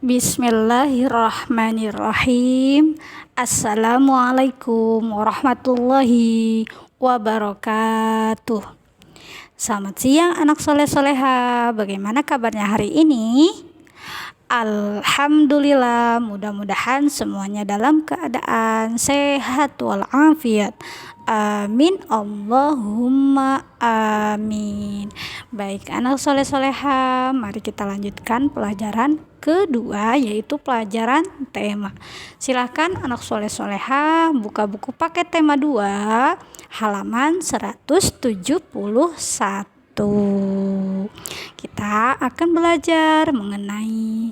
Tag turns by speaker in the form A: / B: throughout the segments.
A: Bismillahirrahmanirrahim. Assalamualaikum warahmatullahi wabarakatuh. Selamat siang anak soleh soleha. Bagaimana kabarnya hari ini? Alhamdulillah, mudah-mudahan semuanya dalam keadaan sehat walafiat. Amin Allahumma amin. Baik anak soleh soleha, mari kita lanjutkan pelajaran kedua, yaitu pelajaran tema. Silahkan anak soleh soleha buka buku paket tema 2 halaman 171. Kita akan belajar mengenai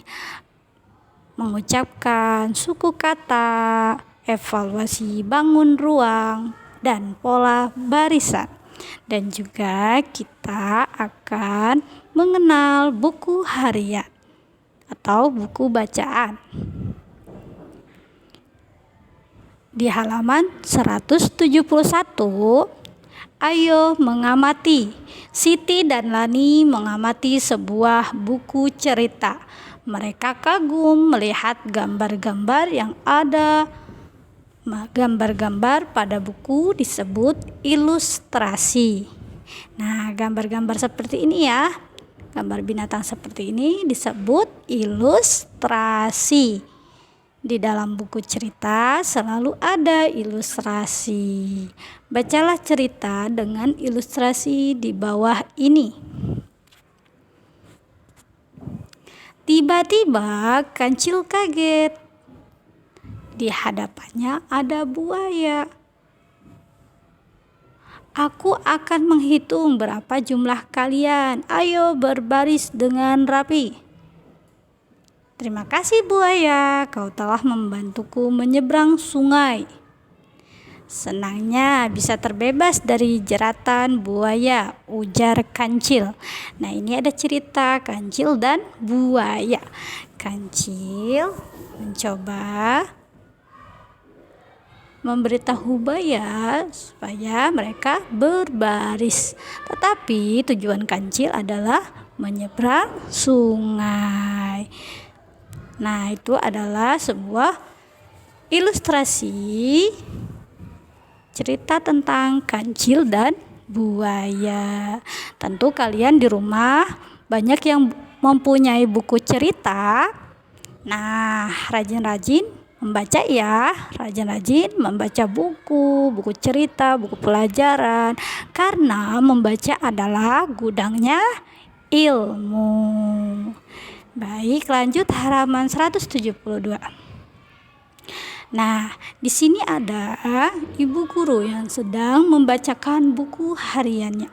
A: mengucapkan suku kata, evaluasi bangun ruang, dan pola barisan. Dan juga kita akan mengenal buku harian atau buku bacaan. Di halaman 171, ayo mengamati. Siti dan Lani mengamati sebuah buku cerita. Mereka kagum melihat gambar-gambar yang ada. Gambar-gambar pada buku disebut ilustrasi. Nah, gambar-gambar seperti ini ya. Gambar binatang seperti ini disebut ilustrasi. Di dalam buku cerita selalu ada ilustrasi. Bacalah cerita dengan ilustrasi di bawah ini. Tiba-tiba Kancil kaget. Di hadapannya ada buaya. Aku akan menghitung berapa jumlah kalian. Ayo berbaris dengan rapi. Terima kasih buaya, kau telah membantuku menyeberang sungai. Senangnya bisa terbebas dari jeratan buaya, ujar Kancil. Nah, ini ada cerita Kancil dan buaya. Kancil mencoba memberitahu buaya supaya mereka berbaris. Tetapi tujuan Kancil adalah menyeberang sungai. Nah, itu adalah sebuah ilustrasi cerita tentang Kancil dan buaya. Tentu kalian di rumah banyak yang mempunyai buku cerita. Nah, rajin-rajin membaca ya. Rajin-rajin membaca buku cerita, buku pelajaran. Karena membaca adalah gudangnya ilmu. Baik, lanjut halaman 172. Nah, di sini ada ibu guru yang sedang membacakan buku hariannya.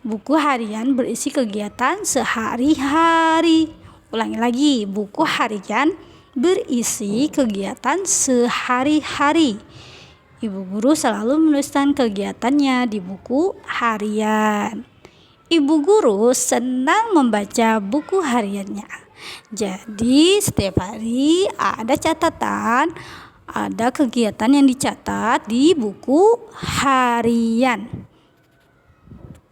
A: Buku harian berisi kegiatan sehari-hari. Ulangi lagi, buku harian berisi kegiatan sehari-hari. Ibu guru selalu menuliskan kegiatannya di buku harian. Ibu guru senang membaca buku hariannya. Jadi setiap hari ada catatan, ada kegiatan yang dicatat di buku harian.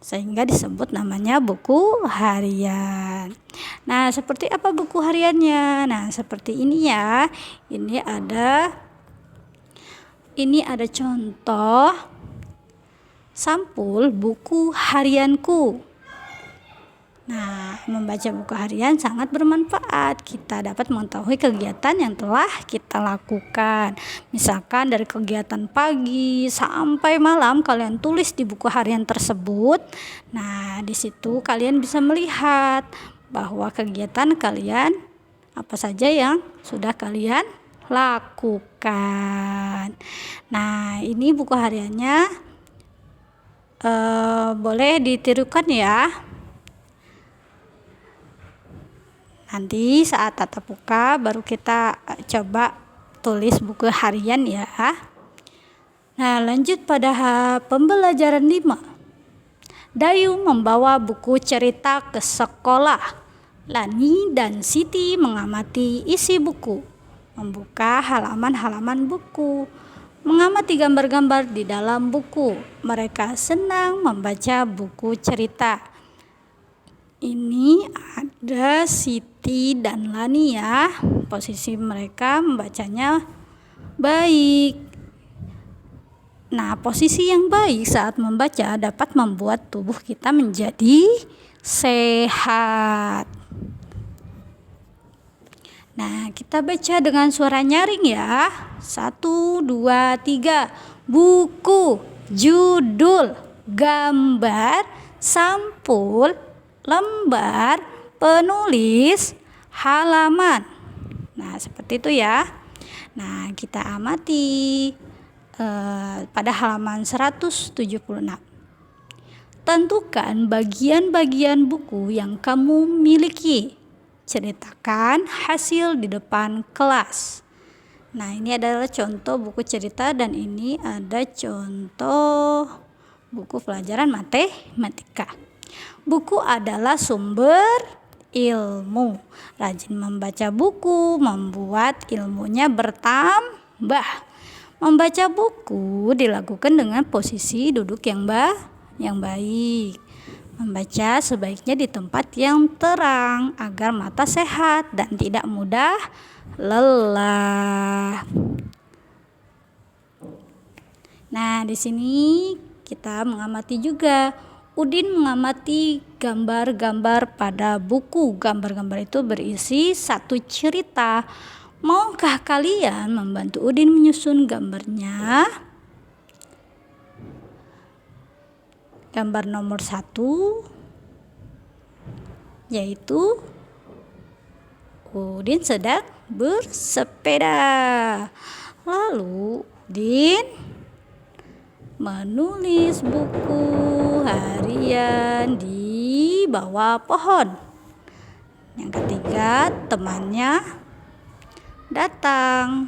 A: Sehingga disebut namanya buku harian. Nah, seperti apa buku hariannya? Nah, seperti ini ya. Ini ada contoh sampul buku harianku. Nah, membaca buku harian sangat bermanfaat. Kita dapat mengetahui kegiatan yang telah kita lakukan. Misalkan dari kegiatan pagi sampai malam kalian tulis di buku harian tersebut. Nah, di situ kalian bisa melihat bahwa kegiatan kalian apa saja yang sudah kalian lakukan. Nah, ini buku hariannya boleh ditirukan ya. Nanti saat tatap muka baru kita coba tulis buku harian ya. Nah, lanjut pada pembelajaran 5. Dayu membawa buku cerita ke sekolah. Lani dan Siti mengamati isi buku, membuka halaman-halaman buku, mengamati gambar-gambar di dalam buku. Mereka senang membaca buku cerita. Ini ada Siti dan Lani ya. Posisi mereka membacanya baik. Nah, posisi yang baik saat membaca dapat membuat tubuh kita menjadi sehat. Nah, kita baca dengan suara nyaring ya. 1, 2, 3. Buku, judul, gambar, sampul, lembar, penulis, halaman. Nah, seperti itu ya. Nah, kita amati pada halaman 176. Tentukan bagian-bagian buku yang kamu miliki. Ceritakan hasil di depan kelas. Nah, ini adalah contoh buku cerita dan ini ada contoh buku pelajaran matematika. Buku adalah sumber ilmu. Rajin membaca buku membuat ilmunya bertambah. Membaca buku dilakukan dengan posisi duduk yang baik. Membaca sebaiknya di tempat yang terang agar mata sehat dan tidak mudah lelah. Nah, di sini kita mengamati juga. Udin mengamati gambar-gambar pada buku. Gambar-gambar itu berisi satu cerita. Maukah kalian membantu Udin menyusun gambarnya? Gambar nomor 1 yaitu Udin sedang bersepeda. Lalu Udin menulis buku harian di bawah pohon. Yang ketiga, temannya datang.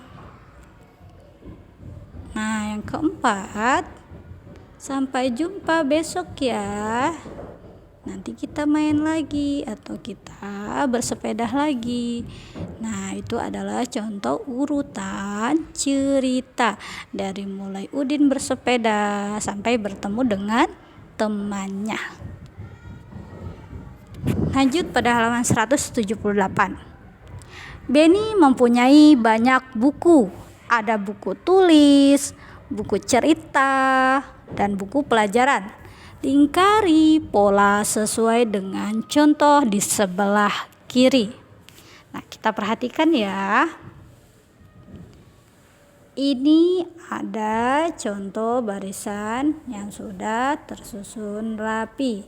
A: Nah, yang keempat, sampai jumpa besok ya. Nanti kita main lagi atau kita bersepeda lagi. Nah, itu adalah contoh urutan cerita dari mulai Udin bersepeda sampai bertemu dengan temannya. Lanjut pada halaman 178. Benny mempunyai banyak buku. Ada buku tulis, buku cerita, dan buku pelajaran. Lingkari pola sesuai dengan contoh di sebelah kiri. Nah, kita perhatikan ya. Ini ada contoh barisan yang sudah tersusun rapi.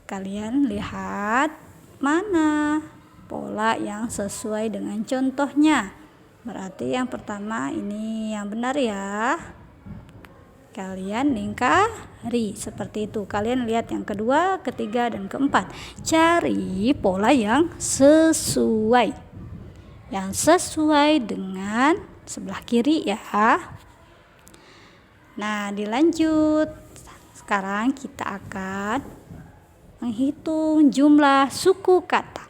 A: Kalian lihat mana pola yang sesuai dengan contohnya. Berarti yang pertama ini yang benar ya. Kalian lingkari seperti itu. Kalian lihat yang kedua, ketiga, dan keempat. Cari pola yang sesuai. Yang sesuai dengan sebelah kiri ya. Nah, dilanjut. Sekarang kita akan menghitung jumlah suku kata.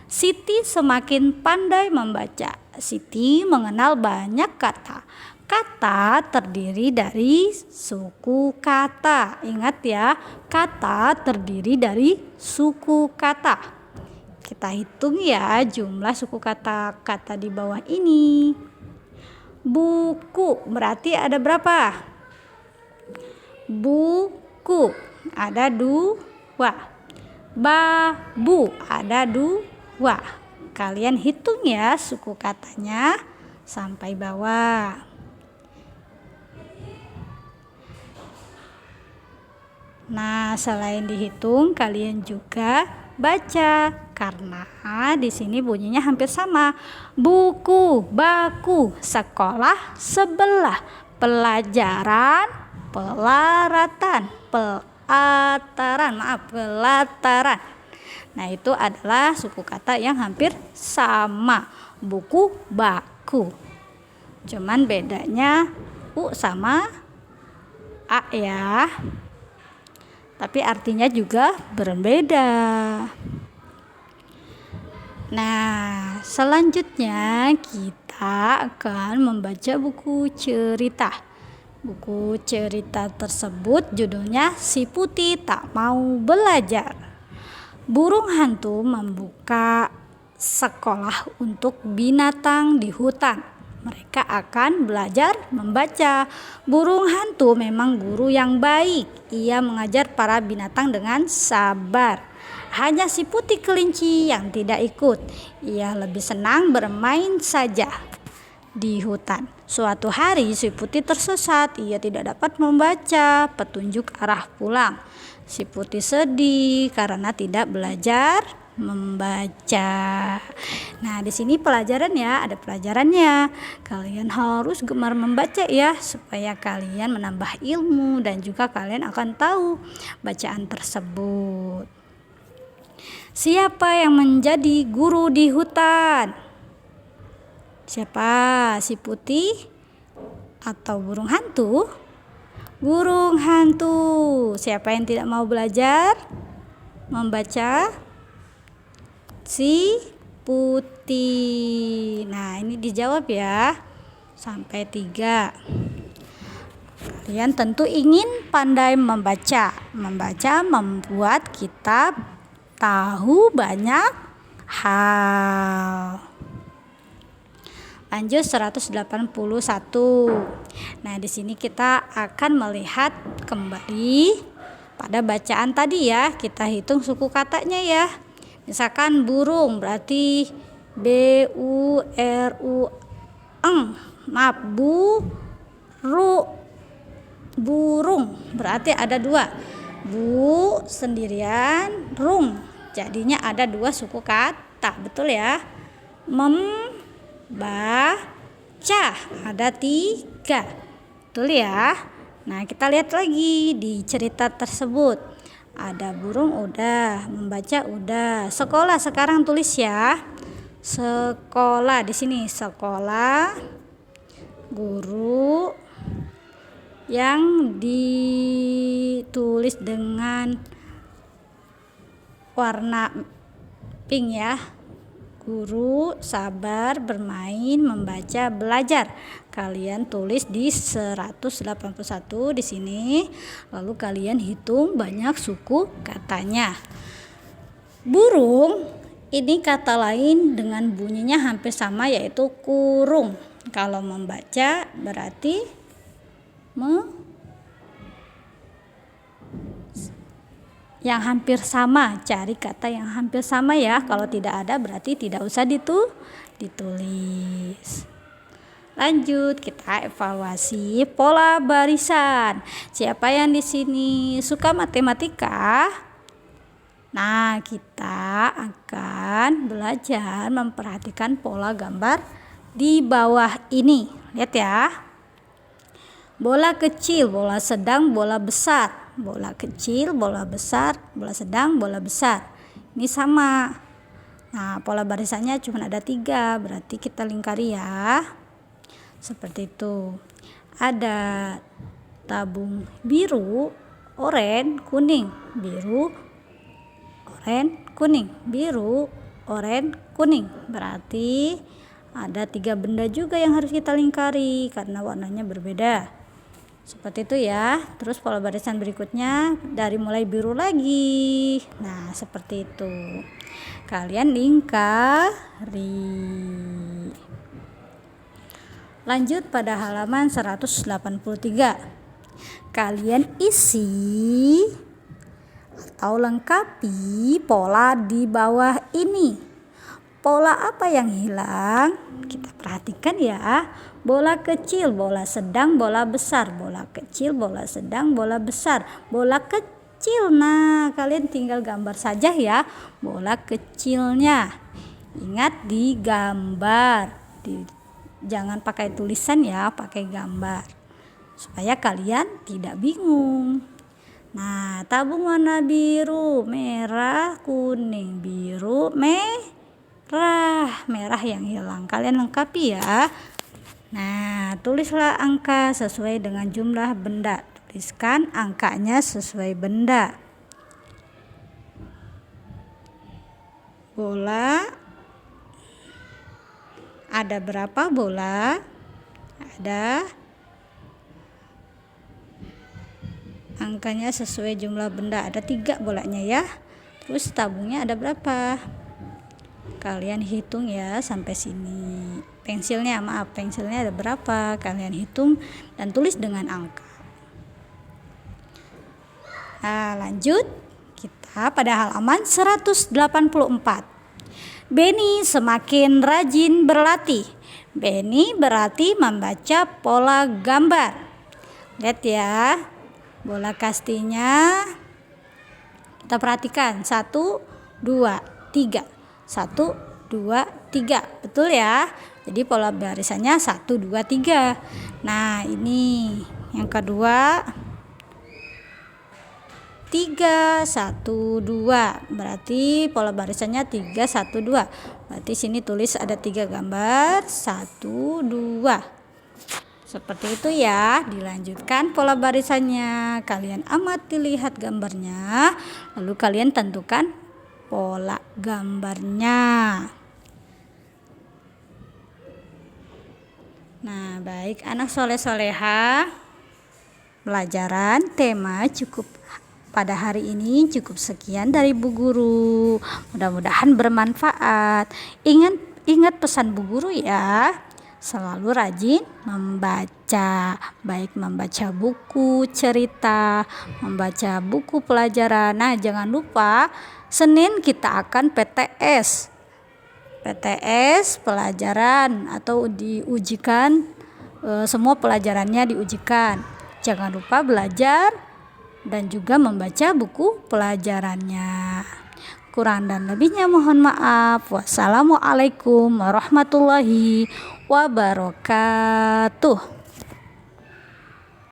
A: Siti semakin pandai membaca. Siti mengenal banyak kata. Kata terdiri dari suku kata. Ingat ya, kata terdiri dari suku kata. Kita hitung ya jumlah suku kata-kata di bawah ini. Buku berarti ada berapa? Buku ada 2. Babu ada 2. Kalian hitung ya suku katanya sampai bawah. Nah, selain dihitung, kalian juga baca karena di sini bunyinya hampir sama. Buku, baku, sekolah, sebelah, pelajaran, pelaratan, pelataran. Nah, itu adalah suku kata yang hampir sama. Buku, baku. Cuman bedanya U sama A ya. Tapi artinya juga berbeda. Nah, selanjutnya kita akan membaca buku cerita. Buku cerita tersebut judulnya Si Putih Tak Mau Belajar. Burung hantu membuka sekolah untuk binatang di hutan. Mereka akan belajar membaca. Burung hantu memang guru yang baik. Ia mengajar para binatang dengan sabar. Hanya si putih kelinci yang tidak ikut. Ia lebih senang bermain saja di hutan. Suatu hari si putih tersesat. Ia tidak dapat membaca petunjuk arah pulang. Si putih sedih karena tidak belajar membaca. Nah, di sini pelajaran ya, ada pelajarannya. Kalian harus gemar membaca ya, supaya kalian menambah ilmu dan juga kalian akan tahu bacaan tersebut. Siapa yang menjadi guru di hutan? Siapa? Si putih atau burung hantu? Burung hantu. Siapa yang tidak mau belajar membaca? Si putih. Nah, ini dijawab ya. Sampai 3. Kalian tentu ingin pandai membaca. Membaca membuat kita tahu banyak hal. Lanjut 181. Nah, di sini kita akan melihat kembali pada bacaan tadi ya. Kita hitung suku katanya ya. Misalkan burung berarti B-U-R-U-N. Maaf, burung berarti ada 2. Bu sendirian, rung. Jadinya ada 2 suku kata. Betul ya? Membaca ada 3. Betul ya? Nah, kita lihat lagi di cerita tersebut. Ada burung udah, membaca udah. Sekolah sekarang tulis ya. Sekolah di sini sekolah guru yang ditulis dengan warna pink ya. Guru sabar bermain membaca belajar. Kalian tulis di 181 di sini. Lalu kalian hitung banyak suku katanya. Burung ini kata lain dengan bunyinya hampir sama yaitu kurung. Kalau membaca berarti yang hampir sama, cari kata yang hampir sama ya. Kalau tidak ada berarti tidak usah ditulis. Lanjut, kita evaluasi pola barisan. Siapa yang di sini suka matematika? Nah, kita akan belajar memperhatikan pola gambar di bawah ini. Lihat ya. Bola kecil, bola sedang, bola besar. Bola kecil, bola besar, bola sedang, bola besar. Ini sama. Nah, pola barisannya cuma ada 3. Berarti kita lingkari ya. Seperti itu. Ada tabung biru, oranye, kuning. Biru, oranye, kuning. Biru, oranye, kuning. Berarti ada 3 benda juga yang harus kita lingkari karena warnanya berbeda. Seperti itu ya. Terus pola barisan berikutnya dari mulai biru lagi. Nah, seperti itu. Kalian lingkari. Lanjut pada halaman 183. Kalian isi atau lengkapi pola di bawah ini. Pola apa yang hilang? Kita perhatikan ya. Bola kecil, bola sedang, bola besar. Bola kecil, bola sedang, bola besar. Bola kecil. Nah, kalian tinggal gambar saja ya bola kecilnya. Ingat digambar. Jangan pakai tulisan ya, pakai gambar. Supaya kalian tidak bingung. Nah, tabung warna biru, merah, kuning, biru, merah. Merah yang hilang. Kalian lengkapi ya. Nah, tulislah angka sesuai dengan jumlah benda. Tuliskan angkanya sesuai benda. Bola. Ada berapa bola? Ada. Angkanya sesuai jumlah benda. Ada 3 bolanya ya. Terus tabungnya ada berapa? Kalian hitung ya sampai sini. Pensilnya ada berapa? Kalian hitung dan tulis dengan angka. Nah, lanjut. Kita pada halaman 184. Beni semakin rajin berlatih. Beni berlatih membaca pola gambar. Lihat ya, bola kastinya. Kita perhatikan 1, 2, 3. 1, 2, 3. Betul ya? Jadi pola barisannya 1, 2, 3. Nah, ini yang kedua 3, 1, 2. Berarti pola barisannya 3, 1, 2. Berarti sini tulis ada 3 gambar, 1, 2. Seperti itu ya. Dilanjutkan pola barisannya. Kalian amati, lihat gambarnya, lalu kalian tentukan pola gambarnya. Nah, baik anak soleh-soleha, pelajaran tema cukup pada hari ini cukup sekian dari Bu Guru. Mudah-mudahan bermanfaat. Ingat pesan Bu Guru ya. Selalu rajin membaca, baik membaca buku cerita, membaca buku pelajaran. Nah, jangan lupa Senin kita akan PTS pelajaran atau diujikan, semua pelajarannya diujikan. Jangan lupa belajar dan juga membaca buku pelajarannya. Kurang dan lebihnya mohon maaf. Wassalamualaikum warahmatullahi wabarakatuh.